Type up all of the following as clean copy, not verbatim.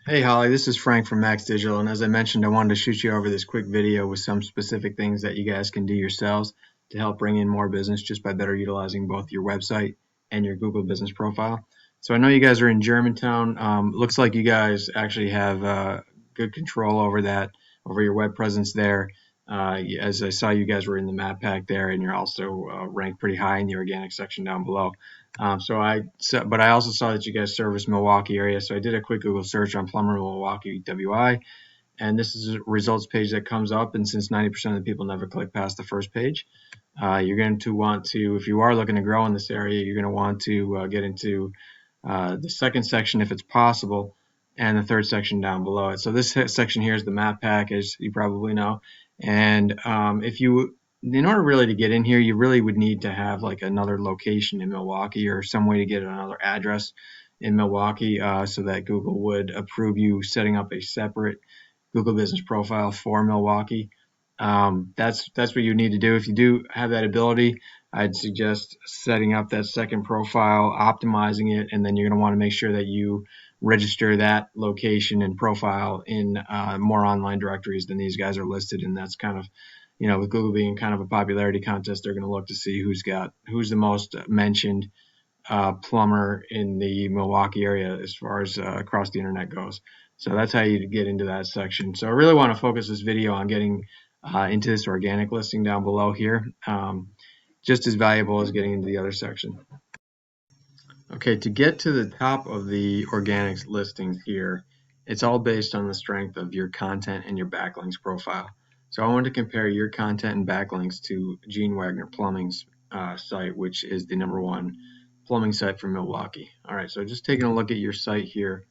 Hey Holly, this is Frank from Max Digital, and as I mentioned, I wanted to shoot you over this quick video with some specific things that you guys can do yourselves to help bring in more business just by better utilizing both your website and your Google business profile. So I know you guys are in Germantown. Looks like you guys actually have good control over that, over your web presence there. As I saw, you guys were in the map pack there, and you're also ranked pretty high in the organic section down below. But I also saw that you guys service Milwaukee area, so I did a quick Google search on Plumber Milwaukee WI, and this is a results page that comes up. And since 90% of the people never click past the first page, you're going to want to, if you are looking to grow in this area, you're going to want to get into the second section if it's possible, and the third section down below it. So this section here is the map pack, as you probably know, and in order really to get in here, you really would need to have like another location in Milwaukee or some way to get another address in Milwaukee so that Google would approve you setting up a separate Google business profile for Milwaukee. That's what you need to do. If you do have that ability, I'd suggest setting up that second profile, optimizing it, and then you're going to want to make sure that you register that location and profile in more online directories than these guys are listed. And that's kind of, with Google being kind of a popularity contest, they're going to look to see who's the most mentioned plumber in the Milwaukee area as far as across the internet goes. So that's how you get into that section. So I really want to focus this video on getting into this organic listing down below here, just as valuable as getting into the other section. Okay, to get to the top of the organics listings here, it's all based on the strength of your content and your backlinks profile. So I wanted to compare your content and backlinks to Gene Wagner Plumbing's site, which is the #1 plumbing site for Milwaukee. All right, so just taking a look at your site here.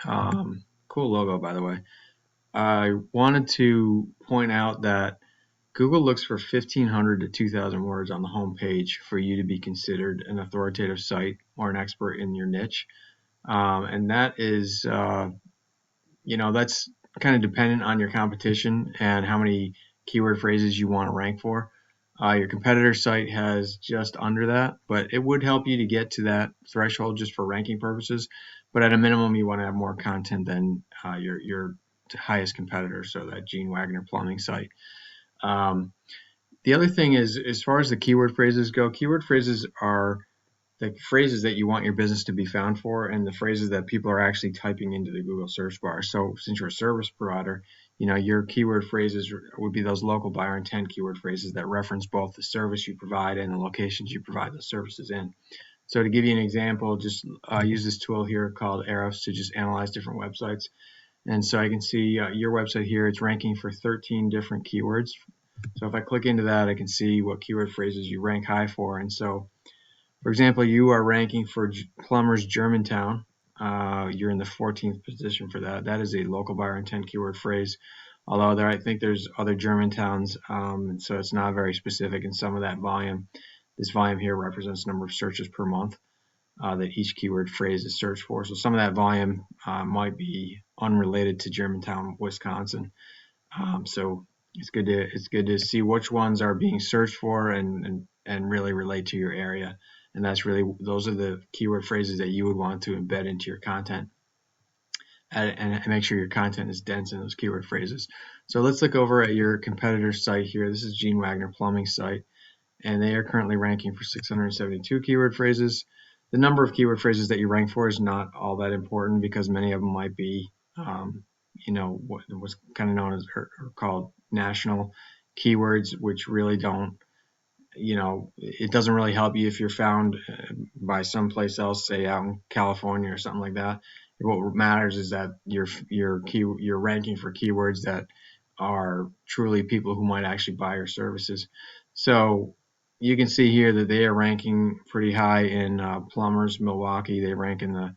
Cool logo, by the way. I wanted to point out that Google looks for 1,500 to 2,000 words on the home page for you to be considered an authoritative site or an expert in your niche. And that is, that's kind of dependent on your competition and how many keyword phrases you want to rank for. Your competitor site has just under that, but it would help you to get to that threshold just for ranking purposes. But at a minimum, you want to have more content than your highest competitor, so that Gene Wagner Plumbing site. The other thing is, as far as the keyword phrases go, keyword phrases are the phrases that you want your business to be found for and the phrases that people are actually typing into the Google search bar. So since you're a service provider, your keyword phrases would be those local buyer intent keyword phrases that reference both the service you provide and the locations you provide the services in. So to give you an example, just use this tool here called Arrows to just analyze different websites. And so I can see your website here, it's ranking for 13 different keywords. So if I click into that, I can see what keyword phrases you rank high for. And so, for example, you are ranking for plumbers Germantown. You're in the 14th position for that. That is a local buyer intent keyword phrase. Although I think there's other Germantowns, and so it's not very specific in some of that volume. This volume here represents the number of searches per month that each keyword phrase is searched for. So some of that volume might be unrelated to Germantown, Wisconsin. So it's good to see which ones are being searched for and really relate to your area. And those are the keyword phrases that you would want to embed into your content and make sure your content is dense in those keyword phrases. So let's look over at your competitor's site here. This is Gene Wagner Plumbing site, and they are currently ranking for 672 keyword phrases. The number of keyword phrases that you rank for is not all that important because many of them might be, what was kind of known as or called national keywords, which really don't, it doesn't really help you if you're found by someplace else, say out in California or something like that. What matters is that you're ranking for keywords that are truly people who might actually buy your services. So you can see here that they are ranking pretty high in plumbers Milwaukee. They rank in the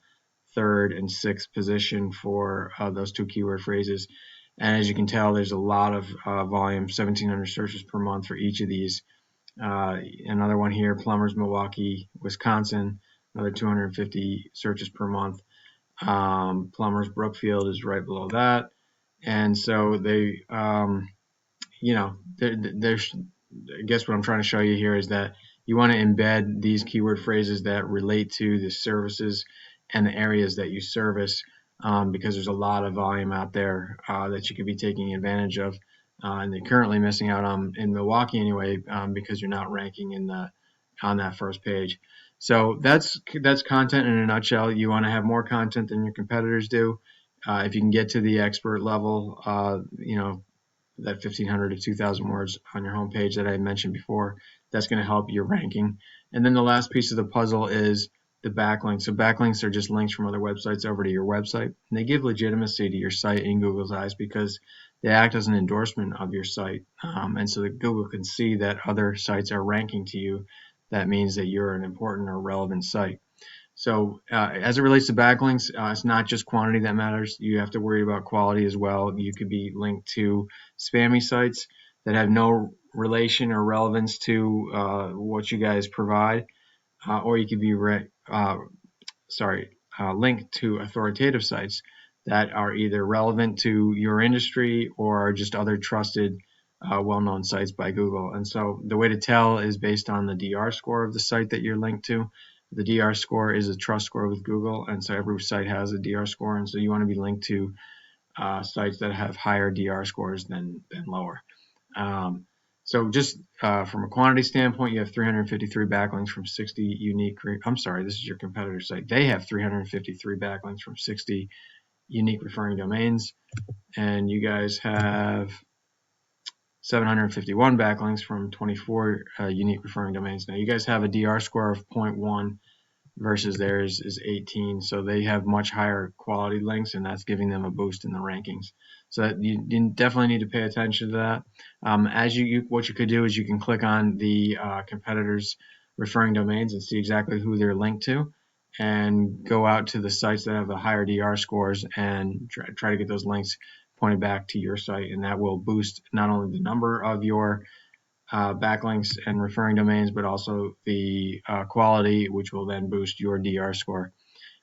3rd and 6th position for those two keyword phrases. And as you can tell, there's a lot of volume, 1,700 searches per month for each of these. Another one here, plumbers Milwaukee, Wisconsin, another 250 searches per month. Plumbers Brookfield is right below that. And so they, there's, I guess what I'm trying to show you here is that you want to embed these keyword phrases that relate to the services and the areas that you service because there's a lot of volume out there that you could be taking advantage of, and you're currently missing out on in Milwaukee anyway, because you're not ranking on that first page. So that's content in a nutshell. You want to have more content than your competitors do. If you can get to the expert level, that 1,500 to 2,000 words on your homepage that I mentioned before, that's going to help your ranking. And then the last piece of the puzzle is the backlinks. So backlinks are just links from other websites over to your website, and they give legitimacy to your site in Google's eyes because they act as an endorsement of your site, and so that Google can see that other sites are ranking to you. That means that you're an important or relevant site. So as it relates to backlinks, it's not just quantity that matters. You have to worry about quality as well. You could be linked to spammy sites that have no relation or relevance to what you guys provide, or you could be linked to authoritative sites that are either relevant to your industry or just other trusted, well-known sites by Google. And so the way to tell is based on the DR score of the site that you're linked to. The DR score is a trust score with Google, and so every site has a DR score, and so you want to be linked to sites that have higher DR scores than lower. So just from a quantity standpoint, you have 353 backlinks from 60 unique. I'm sorry, this is your competitor site. They have 353 backlinks from 60 unique referring domains, and you guys have 751 backlinks from 24 unique referring domains. Now you guys have a DR score of 0.1 versus theirs is 18, so they have much higher quality links, and that's giving them a boost in the rankings. So that you definitely need to pay attention to that. What you could do is you can click on the competitors' referring domains and see exactly who they're linked to, and go out to the sites that have the higher DR scores and try to get those links pointed back to your site, and that will boost not only the number of your backlinks and referring domains, but also the quality, which will then boost your DR score.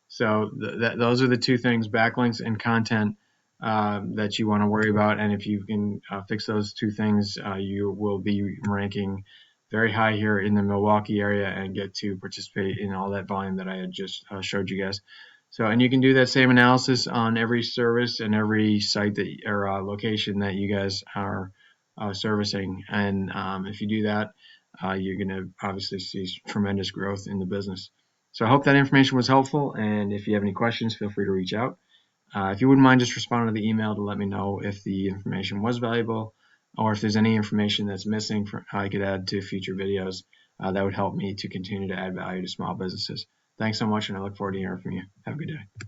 So those are the two things, backlinks and content, that you want to worry about. And if you can fix those two things, you will be ranking very high here in the Milwaukee area and get to participate in all that volume that I had just showed you guys. So, and you can do that same analysis on every service and every site that or location that you guys are servicing. And if you do that, you're going to obviously see tremendous growth in the business. So I hope that information was helpful. And if you have any questions, feel free to reach out. If you wouldn't mind just responding to the email to let me know if the information was valuable, or if there's any information that's missing I could add to future videos, that would help me to continue to add value to small businesses. Thanks so much, and I look forward to hearing from you. Have a good day.